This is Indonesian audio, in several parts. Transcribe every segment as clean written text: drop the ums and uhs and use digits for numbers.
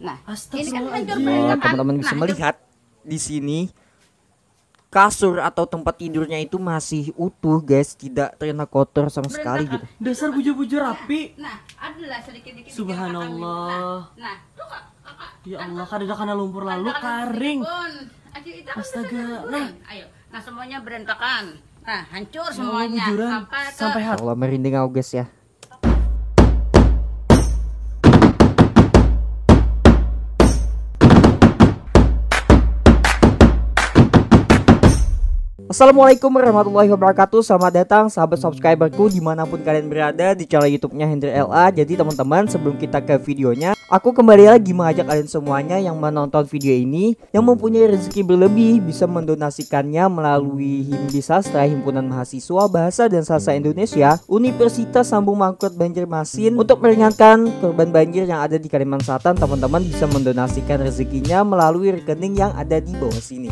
Nah, Astagfirullahaladzim. Teman-teman bisa melihat di sini kasur atau tempat tidurnya itu masih utuh guys, tidak terkena kotor sama sekali gitu. Dasar bujur-bujur rapi. Nah, adalah sedikit-sedikit. Subhanallah. Nah, tuh Kak. Ya Allah, kadang karena lumpur lalu kering. Astaga. Nah, ayo. Nah, semuanya berantakan. Nah, hancur semuanya sampai hati. Allah merinding aku guys ya. Assalamualaikum warahmatullahi wabarakatuh. Selamat datang sahabat subscriberku dimanapun kalian berada di channel YouTube-nya Hendry LA. Jadi teman-teman, sebelum kita ke videonya, aku kembali lagi mengajak kalian semuanya yang menonton video ini yang mempunyai rezeki berlebih bisa mendonasikannya melalui Himdi Sastra Himpunan Mahasiswa Bahasa dan Sastra Indonesia Universitas Sambung Mangkurat Banjarmasin untuk meringankan korban banjir yang ada di Kalimantan Selatan. Teman-teman bisa mendonasikan rezekinya melalui rekening yang ada di bawah sini.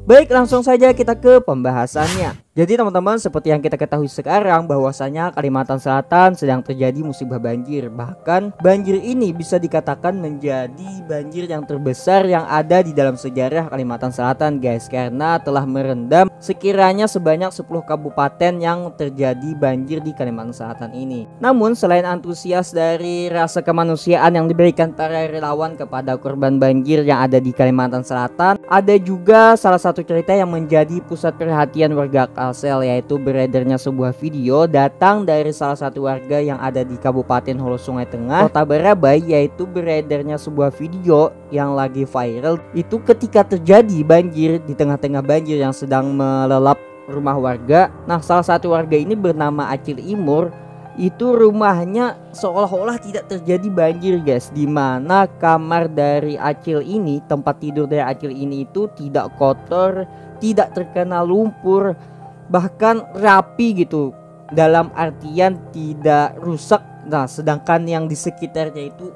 Baik, langsung saja kita ke pembahasannya. Jadi teman-teman, seperti yang kita ketahui sekarang bahwasanya Kalimantan Selatan sedang terjadi musibah banjir. Bahkan banjir ini bisa dikatakan menjadi banjir yang terbesar yang ada di dalam sejarah Kalimantan Selatan guys, karena telah merendam sekiranya sebanyak 10 kabupaten yang terjadi banjir di Kalimantan Selatan ini. Namun selain antusias dari rasa kemanusiaan yang diberikan para relawan kepada korban banjir yang ada di Kalimantan Selatan, ada juga salah satu cerita yang menjadi pusat perhatian warga Kalsel, yaitu beredarnya sebuah video datang dari salah satu warga yang ada di Kabupaten Hulu Sungai Tengah, Kota Barabai, yaitu beredarnya sebuah video yang lagi viral itu ketika terjadi banjir di tengah-tengah banjir yang sedang melelap rumah warga. Nah, salah satu warga ini bernama Acil Imur, itu rumahnya seolah-olah tidak terjadi banjir guys, dimana kamar dari Acil ini, tempat tidur dari Acil ini itu tidak kotor, tidak terkena lumpur, bahkan rapi gitu, dalam artian tidak rusak. Nah, sedangkan yang di sekitarnya itu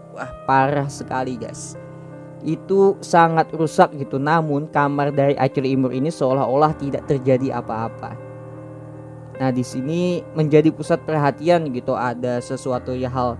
parah sekali guys, itu sangat rusak gitu. Namun kamar dari Acil Imur ini seolah-olah tidak terjadi apa-apa. Nah, di sini menjadi pusat perhatian gitu, ada sesuatu hal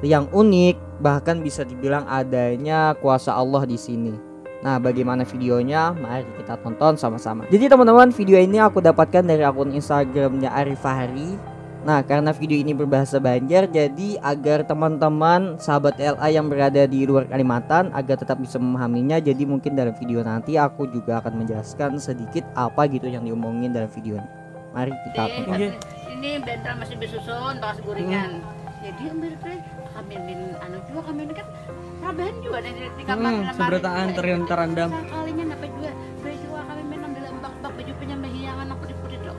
yang unik, bahkan bisa dibilang adanya kuasa Allah di sini. Nah, bagaimana videonya? Mari kita tonton sama-sama. Jadi teman-teman, video ini aku dapatkan dari akun Instagramnya Arif Fahri. Nah, karena video ini berbahasa Banjar, jadi agar teman-teman sahabat LA yang berada di luar Kalimantan agar tetap bisa memahaminya, jadi mungkin dalam video nanti aku juga akan menjelaskan sedikit apa gitu yang diomongin dalam video ini. Mari kita tonton. Ini bentar masih bersusun, tas gorengan. Jadi ambil kami anu juga, kami kan rabahan juga di kamar. Seberataan terendam. Kalinya apa juga baju kami main ambil bak baju penyembah yang anak putih-putih dok.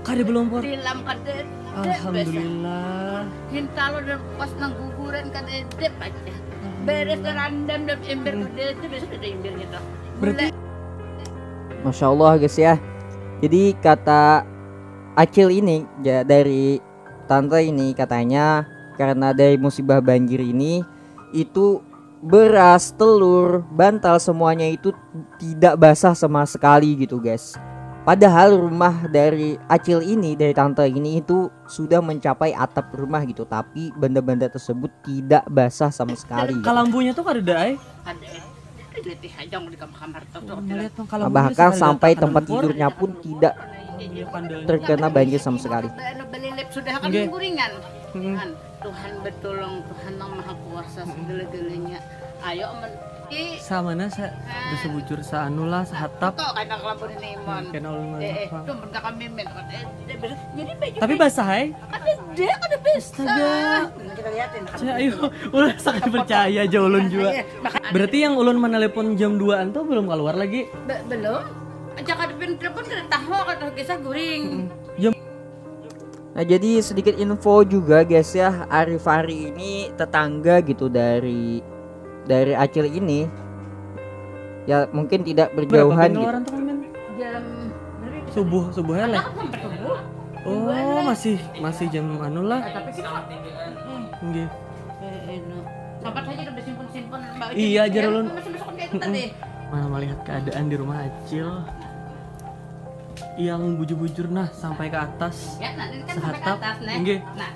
Kade belum por. Dilam kade. Alhamdulillah. Hintalo dan pas nang guguran kade dep aja. Beres terendam dan ember kade itu besok ada embernya dok. Berarti Masya Allah guys ya. Jadi kata Acil ini ya, dari tante ini katanya karena dari musibah banjir ini itu beras, telur, bantal semuanya itu tidak basah sama sekali gitu guys. Padahal rumah dari Acil ini, dari tante ini itu sudah mencapai atap rumah gitu, tapi benda-benda tersebut tidak basah sama sekali. kalambunya tuh kada ada Bahkan sampai tempat tidurnya pun tidak terkena banjir sama sekali. Sudah akan mengguringan. Tuhan bertolong, Tuhan yang maha kuasa segala-galanya. Ayo sama na sa bisa bujur sa anu lah sa hatap. Kena kelabon ini mon. Tapi basah Ada bisa. Kita lihatin. Ayo, ulah sangat percaya aja ulun juga. Berarti yang ulun menelepon jam 2-an tuh belum keluar lagi? Belum. Ajak ada telepon kada tahu kata kisah guring. Nah, jadi sedikit info juga guys ya, Arif Fahri ini tetangga gitu dari Acil ini. Ya mungkin tidak berjauhan gitu. Jam Subuhnya lah. Oh, masih jam anu lah. Nggih. Sabar saja udah simpen-simpen Mbak. Iya, aja ulun. Mana melihat keadaan di rumah Acil yang bujur-bujur nah sampai ke atas. Ya, nanti kan sehatap. sampai ke atas, Nggih. Nah.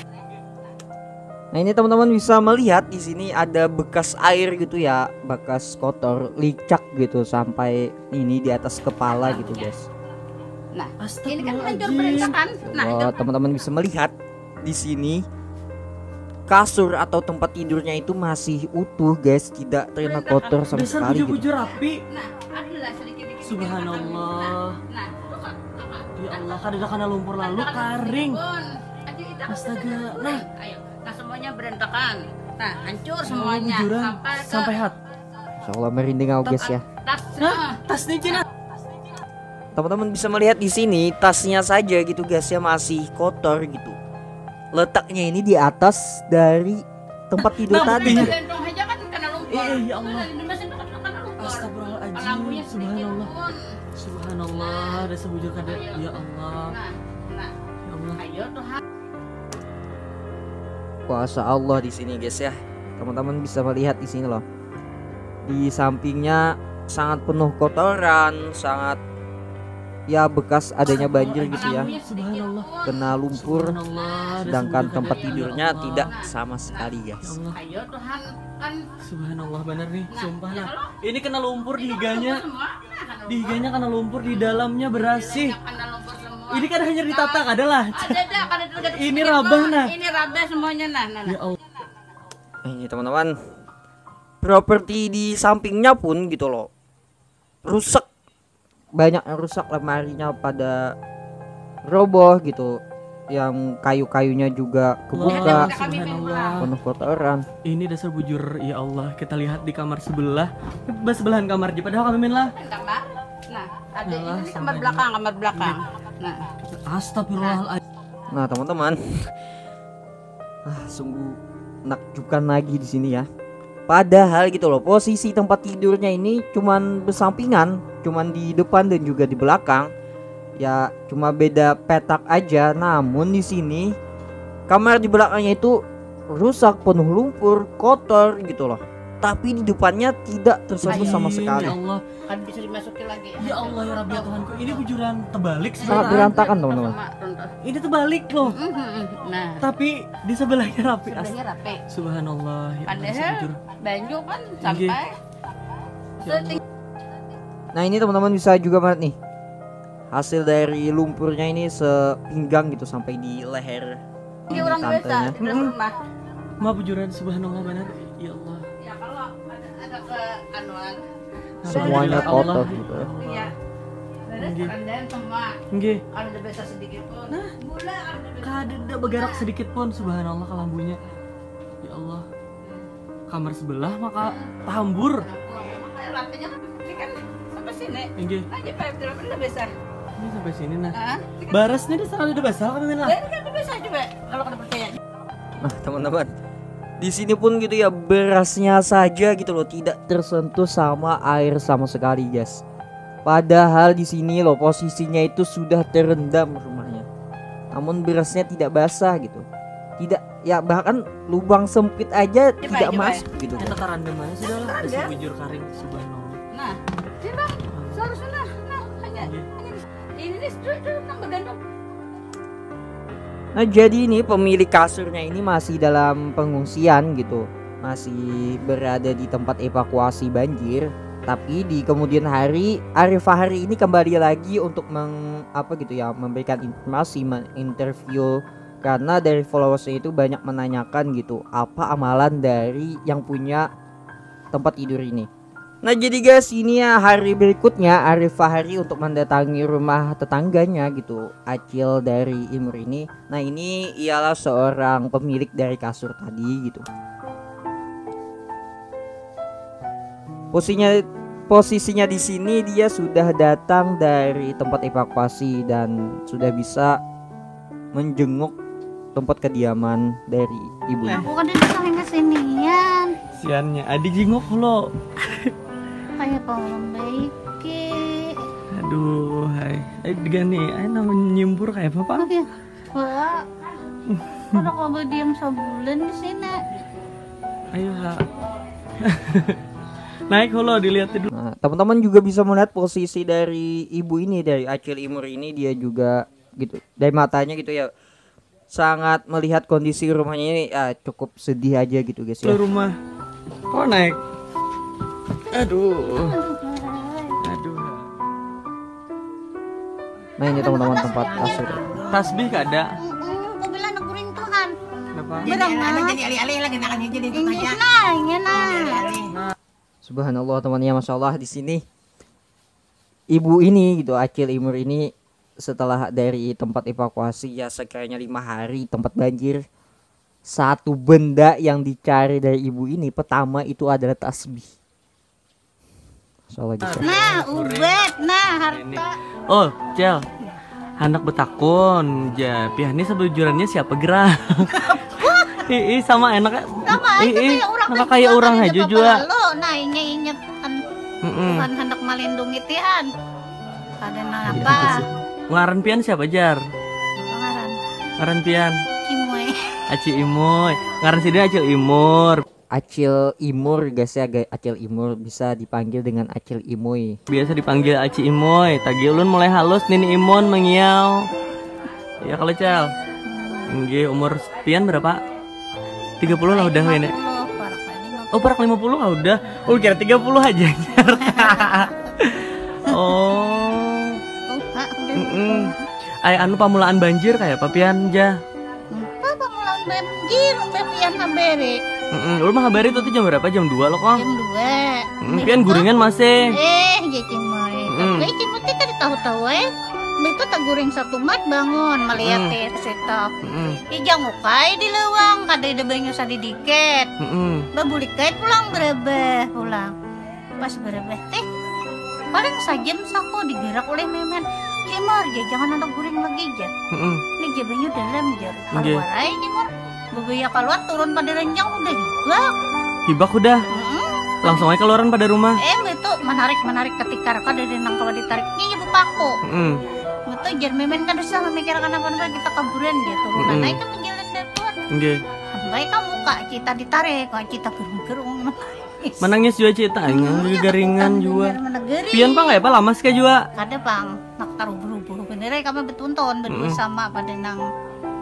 Nah ini teman-teman bisa melihat di sini ada bekas air gitu ya, bekas kotor, licak gitu sampai ini di atas kepala gitu guys. Nah, ini kan hancur berantakan. Nah, Oh, teman-teman bisa melihat di sini kasur atau tempat tidurnya itu masih utuh guys, tidak terkena kotor sama Dasar sekali gitu. bujur-bujur rapi. nah, adalah sedikit-sedikit. Subhanallah. Nah, tuh, Ya Allah, kan ada karena lumpur lalu kering. Astaga. Nah, ayo. Nah, semuanya berantakan. Nah, hancur semuanya bujuran sampai hat. Insya Allah merinding aku guys ya. Hah? Tasnya Cina. Teman-teman bisa melihat di sini tasnya saja gitu guys ya masih kotor gitu. Letaknya ini di atas dari tempat tidur Nah, tadi. buktinya. Gendong aja kan kena lumpur. Ya Allah. Di mesin kan kena lumpur. Astagfirullahaladzim. Lampunya sedikit Subhanallah. pun. Subhanallah, ada sebujur kada. Ya Allah. Nah, Ya Allah. ayo Tuhan. Kuasa Allah di sini guys ya. Teman-teman bisa melihat di sini loh. Di sampingnya sangat penuh kotoran, sangat ya bekas adanya banjir gitu ya. Subhanallah. Kena lumpur. Subhanallah. ada Sedangkan sebujur tempat kada. tidurnya Ya Allah. tidak sama sekali Ya guys. Allah. Ayo Tuhan kan. Subhanallah benar nih, sumpah ya nah. Allah. Ini kena lumpur di higanya. Semua kena Di higanya kena lumpur, di dalamnya berasih. kena lumpur semua. Ini kan hanya ditata adalah. Ada kan ada Ini rabah, nah. Ini rabah semuanya nah. Ya Allah. Nah, ini teman-teman. Properti di sampingnya pun gitu loh. Rusak. Banyak yang rusak, lemarinya pada roboh gitu. Yang kayu-kayunya juga kebuka, Subhanallah. penuh kotoran. Ini dasar bujur ya Allah. Kita lihat di kamar sebelah. Sebelahan kamar di padahal kami min lah. Kamar. Nah, ada Yalah, ini kamar belakang. Nah, Astagfirullahaladzim. Nah, teman-teman. Sungguh menakjubkan lagi di sini ya. Padahal gitu loh, posisi tempat tidurnya ini cuman bersampingan, cuman di depan dan juga di belakang. Ya, cuma beda petak aja. Namun di sini kamar di belakangnya itu rusak, penuh lumpur, kotor gitu loh. Tapi di depannya tidak tersentuh sama sekali. Ya Allah. kan bisa dimasukin lagi. Ya Allah ya Rabbi ya Tuhanku. Ini bujuran terbalik Sangat sebenarnya. berantakan teman-teman. Ini terbalik loh. Nah, Tapi di sebelahnya rapi. sebelahnya rapi. Subhanallah. Ya Allah, Padahal sebujur. banyu kan Iya. sampai Ya Allah. seting- Nah, ini teman-teman bisa juga melihat nih. Hasil dari lumpurnya ini sepinggang gitu sampai di leher. Ini orang biasa tantenya. di dalam rumah. Ma bujuran subhanallah benar. Ya Allah. Ya kalau ada ke anuan, Semuanya Ya Allah. kotor gitu ya. iya. Ada Nggih. rendahan semua. Nggih. Kalau udah biasa sedikit pun. Gula kalau udah biasa. Kada bergerak sedikit pun subhanallah kelambunya. Ya Allah. Kamar sebelah maka tambur. Makanya lantainya kan ini kan sampai sini. Nggih. Aja Pak, udah biasa. Ini sampai sini nah. Ah, Barasnya dia sangat udah basah kami lah. ini kan udah biasa coba kalau kada percaya. Nah, teman-teman. Di sini pun gitu ya, berasnya saja gitu loh tidak tersentuh sama air sama sekali, guys. Padahal di sini loh posisinya itu sudah terendam rumahnya. Namun berasnya tidak basah gitu. Tidak, ya bahkan lubang sempit aja Coba, tidak coba. masuk gitu. Kita tarandem aja sudah lah. Ada. Ada bujur karing subhanallah. Nah, sini seharusnya nah hanya Nggih. ini nih sudah nambah gandum. Nah, jadi ini pemilik kasurnya ini masih dalam pengungsian gitu. Masih berada di tempat evakuasi banjir. Tapi di kemudian hari Arif Fahri ini kembali lagi untuk memberikan informasi, menginterview, karena dari followersnya itu banyak menanyakan gitu apa amalan dari yang punya tempat tidur ini. Nah, jadi guys, ini ya hari berikutnya Arif Fahri untuk mendatangi rumah tetangganya gitu, Acil dari Imur ini. Nah, ini ialah seorang pemilik dari kasur tadi gitu. Posisinya di sini dia sudah datang dari tempat evakuasi dan sudah bisa menjenguk tempat kediaman dari ibunya. Aku kan didatangin ke sinian. Siannya adik jingok lo. Kayak orang baik. Aduh, hai. Digani, namanya nyimpur kayak apa, Pak? Oke. Wah. Kalau kamu diam sebulan di sini. Ayo, Ha. Naik lo dilihat dulu. Nah, teman-teman juga bisa melihat posisi dari ibu ini, dari Acil Imur ini, dia juga gitu. Dari matanya gitu ya sangat melihat kondisi rumahnya ini cukup sedih aja gitu guys ya. Rumah. Oh naik. Aduh. Nah ini teman-teman tempat kasur. Tasbih gak ada. Aku bilang nak guring Tuhan. Kenapa? Jadi alih-alih lagi nak jadi itu aja. Nah. Subhanallah temannya, masya Allah di sini ibu ini gitu, Acil Imur ini setelah dari tempat evakuasi ya sekiranya 5 hari tempat banjir, satu benda yang dicari dari ibu ini pertama itu adalah tasbih. Masya Allah gitu. Nah, ubet, nah harta. Oh, Cel. Anak betakun, ja. Piani sebujurannya siapa gerak? Ih, sama enaknya. Sama aja kayak orang. Kayak orang aja juga. Lo, nah ingat kan Tuhan hendak melindungi Tihan. Ada apa? Ngaran pian siapa jar? Pengaran. Ngaran pian. Cimoy. Aci Imoy. Ngaran sini Acil Imur. Acil Imur guys ya, Acil Imur bisa dipanggil dengan Acil Imoy. Biasa dipanggil Aci Imoy. Tagi ulun mulai halus nini Imon mengiau. Ya kalau Cel. Nggih, umur pian berapa? 30 lah udah ini. Oh, parak 50 ah udah. Oh, kira 30 aja. Oh. Ay anu pamulaan banjir kayak papian ja. Apa mulang banjir, bepian habere. Lu mah kabari tuh jam berapa? Jam 2 lo kok. Jam 2. Pian guringan masih. Ya Cimoy. Tapi Cimoy tadi tahu-tahu itu tak guring satu mat bangun melihat setok. Ijang ukai di lewang kada ada banyak sadidiket. Babulik kait pulang berebeh pulang. Pas berebeh paling sajam sako digerak oleh memen. Cimor ya jangan ada guring lagi ja. Ini jabanya dalam jar. Keluar aja Cimor. Bebaya keluar turun pada ranjang udah hibak. Hibak udah. Langsung aja keluaran pada rumah. Itu menarik ketika raka dari nang kalau ditariknya ibu paku. Betul jar memen kan bisa memikirkan apa-apa kita kaburan dia turunan naik ke jalan depan. Nggih. Sampai kamu kak kita ditarik, kak kita gerung-gerung. Menangis juga cita, garingan juga. Menegeri. Pian pang kayak apa lama sih juga? Kada bang, nak taruh buru-buru bener kami betunton berdua sama pada nang.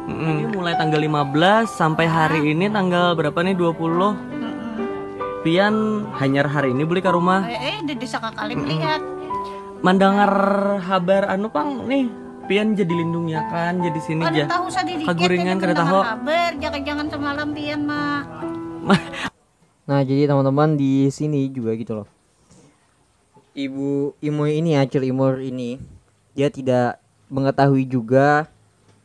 Jadi mulai tanggal 15 sampai hari ini tanggal berapa nih 20. Pian hanyar hari ini beli ke rumah. Di desa kali melihat. Mandangar kabar anu pang nih. Pian jadi lindungnya kan, jadi sini aja. Kada tahu sadikit. Kaguringan kada tahu. Kabar, jangan semalam Pian mah. Nah jadi teman-teman di sini juga gitu loh, Ibu Imoy ini, Acil Imur ini, dia tidak mengetahui juga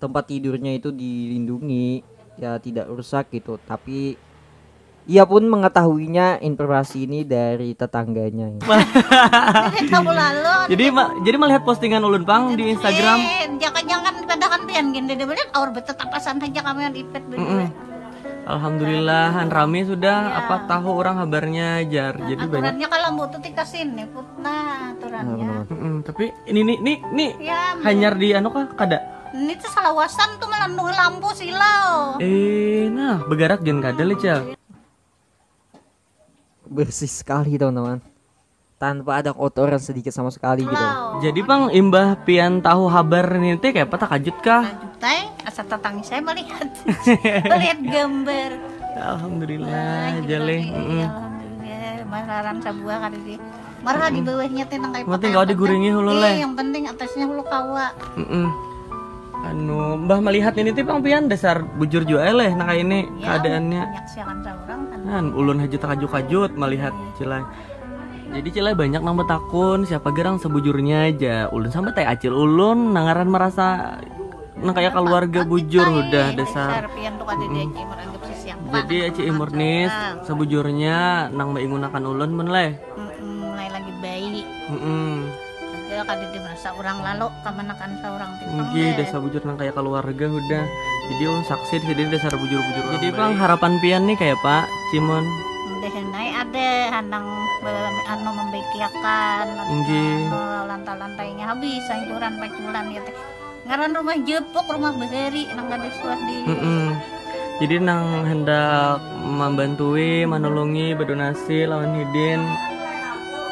tempat tidurnya itu dilindungi, ya tidak rusak gitu. Tapi ia pun mengetahuinya informasi ini dari tetangganya. Jadi melihat postingan ulun pang di Instagram. Jangan padakan Pian gini dia bilang aur betetapasan saja kami yang ipet berdua. Alhamdulillah rame sudah apa tahu orang kabarnya jar. Jadi banyak. Aturannya kalau mau tuh dikasin nih putna aturannya. Tapi ini ya, hanyar di anu kah kada? Ini tuh salawasan tuh melandungi lampu silau. Nah begarak jangan kada lecel. Bersih sekali teman-teman, tanpa ada kotoran sedikit sama sekali gitu. Jadi pang imbah pian tahu kabar ini teh kayak apa tak kajut kah? Asal tetangga saya melihat gambar. Alhamdulillah jale. Alhamdulillah mararan sabuah kali di marah di bawahnya teh nang kayak penting kau diguringi hulu le. Yang penting atasnya hulu kawa. Anu mbah melihat ini teh pang pian dasar bujur juga leh nang ini keadaannya. Nyaksikan saurang kan ulun haju takajut-kajut melihat Cilai. Jadi Cilai banyak nang betakun siapa gerang sebujurnya aja. Ulun sama teh Acil ulun nangaran merasa nang kayak keluarga bujur udah dasar. Jadi Acil Imur nis sebujurnya nang mengunakan ulun menleh. Mulai lagi bayi. Ada kali dia merasa orang lalu kemenakan seorang tipang. Nggih dasar bujur nang kayak keluarga udah. Jadi ulun saksi di sini dasar bujur-bujur. Jadi bang harapan pian nih kayak Pak Cimon. Dehenai ada handang anu membekiakan lantai-lantainya habis hancuran paculan ya teh. Ngaran rumah jepuk rumah bahari nang kada suat di. Jadi nang hendak membantui menolongi berdonasi lawan hidin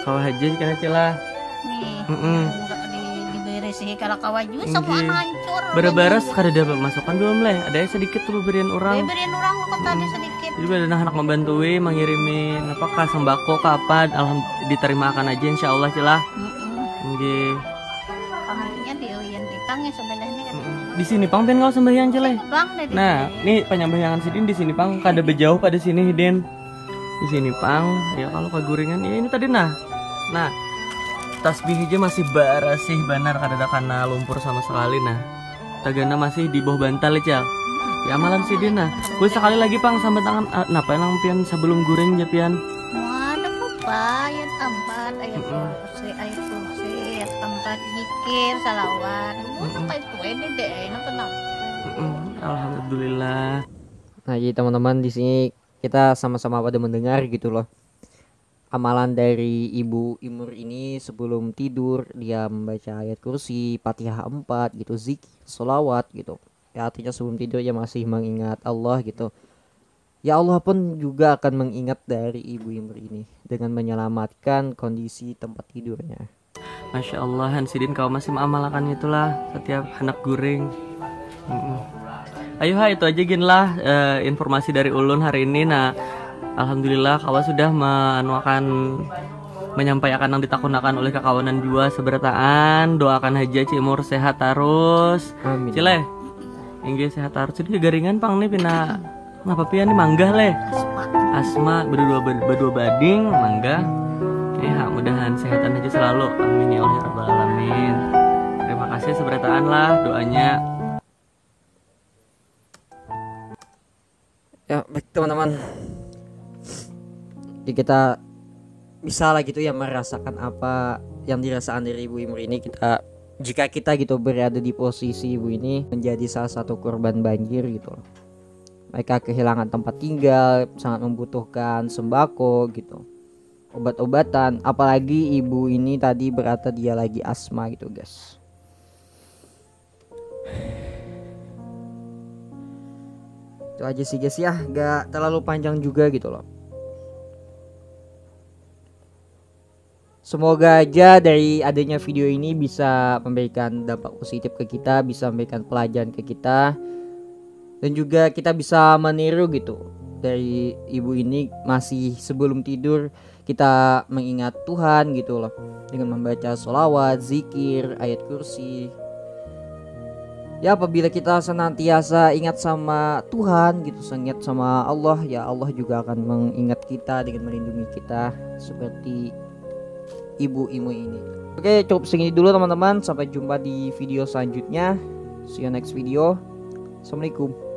kawah haji kana celah. Nih. Enggak diberes sih kalau kawaju semua Nggih. hancur. Bara-baras kada dapat masukan belum leh. Ada sedikit tuh berian orang. Berian orang lo tadi sedikit. Jadi ada anak membantui mengirimin apa kah sembako kah apa alhamdulillah diterima akan aja insyaallah celah. Nggih. Kamarnya di Uyan Dipang ya sebelahnya kan. Di sini pang pen kalau sembahyang celeh. Bang dari Nah, nih penyembayangan sidin di sini pang kada bejauh pada sini hidin. Di sini pang ya kalau kaguringan ya ini tadi nah. Nah, tasbih aja masih bara sih benar kada ada kena lumpur sama sekali nah. Tagana masih di bawah bantal ya, Cal. Ya amalan sidin nah. Gue sekali lagi pang sambat tangan napa nang pian sebelum goreng ya pian. ada apa ayat 4 ayat kursi ayat 4 zikir salawat. Udah kayak tuh ini deh tenang. Alhamdulillah. Nah, jadi teman-teman di sini kita sama-sama pada mendengar gitu loh. Amalan dari Ibu Imur ini sebelum tidur dia membaca ayat kursi, Fatihah 4 gitu, zikir, sholawat gitu. Ya artinya sebelum tidur dia masih mengingat Allah gitu. Ya Allah pun juga akan mengingat dari Ibu Imur ini dengan menyelamatkan kondisi tempat tidurnya. Masya Allah Hansidin kau masih mengamalkan itulah setiap anak guring. Ayo itu aja gin lah informasi dari ulun hari ini. Nah alhamdulillah kawan sudah menyampaikan yang ditakunakan oleh kekawanan jua seberataan. Doakan aja Cimur sehat terus. Amin. Cile inggih sehat terus. Jadi garingan pang nih pina ngapa pian nih manggah leh asma berdua bading mangga. Ya mudahan sehatan aja selalu. Amin ya Allah ya rabbal alamin. Terima kasih seberataan lah doanya. Ya baik teman-teman, jadi kita bisa lah gitu ya merasakan apa yang dirasakan dari Ibu Imur ini. Jika kita gitu berada di posisi ibu ini menjadi salah satu korban banjir gitu loh. Mereka kehilangan tempat tinggal, sangat membutuhkan sembako gitu, obat-obatan, apalagi ibu ini tadi berkata dia lagi asma gitu guys. Itu aja sih guys ya, gak terlalu panjang juga gitu loh. Semoga aja dari adanya video ini bisa memberikan dampak positif ke kita, bisa memberikan pelajaran ke kita, dan juga kita bisa meniru gitu dari ibu ini. Masih sebelum tidur kita mengingat Tuhan gitu loh, dengan membaca sholawat, zikir, ayat kursi. Ya apabila kita senantiasa ingat sama Tuhan gitu, ingat sama Allah, ya Allah juga akan mengingat kita dengan melindungi kita seperti Ibu Imur ini. Oke, cukup segini dulu teman-teman. Sampai jumpa di video selanjutnya. See you next video. Assalamualaikum.